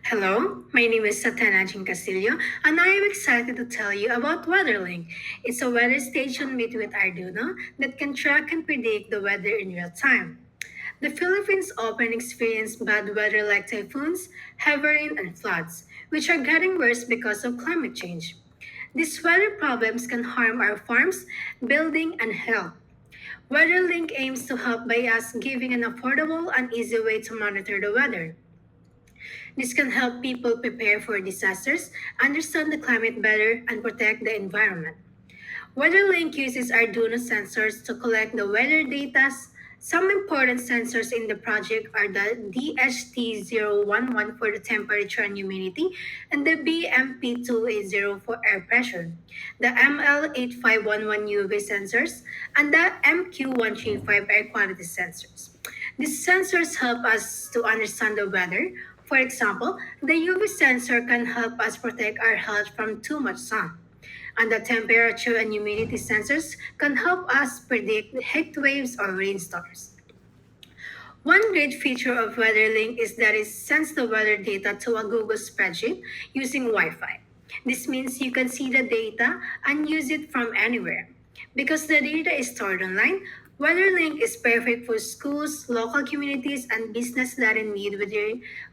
Hello, my name is Satana Jean Castillo, and I am excited to tell you about WeatherLink. It's a weather station made with Arduino that can track and predict the weather in real time. The Philippines often experience bad weather like typhoons, heavy rain, and floods, which are getting worse because of climate change. These weather problems can harm our farms, building, and health. WeatherLink aims to help by us giving an affordable and easy way to monitor the weather. This can help people prepare for disasters, understand the climate better, and protect the environment. WeatherLink uses Arduino sensors to collect the weather data. Some important sensors in the project are the DHT011 for the temperature and humidity, and the BMP280 for air pressure, the ML8511 UV sensors, and the MQ135 air quality sensors. These sensors help us to understand the weather. For example, the UV sensor can help us protect our health from too much sun, and the temperature and humidity sensors can help us predict heat waves or rainstorms. One great feature of WeatherLink is that it sends the weather data to a Google spreadsheet using Wi Fi. This means you can see the data and use it from anywhere. Because the data is stored online, WeatherLink is perfect for schools, local communities, and business that need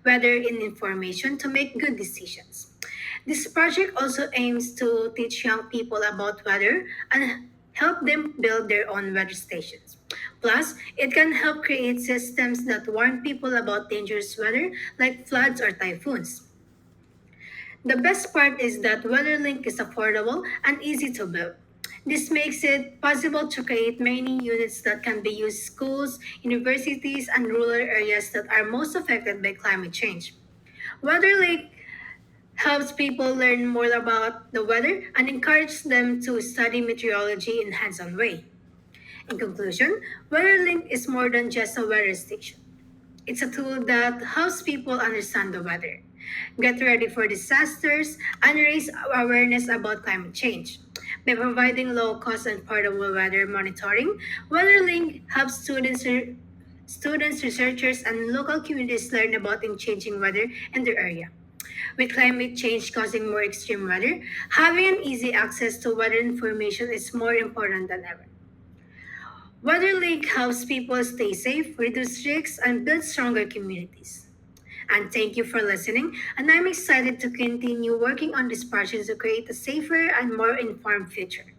weather information to make good decisions. This project also aims to teach young people about weather and help them build their own weather stations. Plus, it can help create systems that warn people about dangerous weather like floods or typhoons. The best part is that WeatherLink is affordable and easy to build. This makes it possible to create many units that can be used in schools, universities, and rural areas that are most affected by climate change. WeatherLink helps people learn more about the weather and encourage them to study meteorology in hands-on way. In conclusion, WeatherLink is more than just a weather station. It's a tool that helps people understand the weather, get ready for disasters, and raise awareness about climate change. By providing low-cost and portable weather monitoring, WeatherLink helps students, researchers, and local communities learn about the changing weather in their area. With climate change causing more extreme weather, having an easy access to weather information is more important than ever. WeatherLink helps people stay safe, reduce risks, and build stronger communities. And thank you for listening. And I'm excited to continue working on this project to create a safer and more informed future.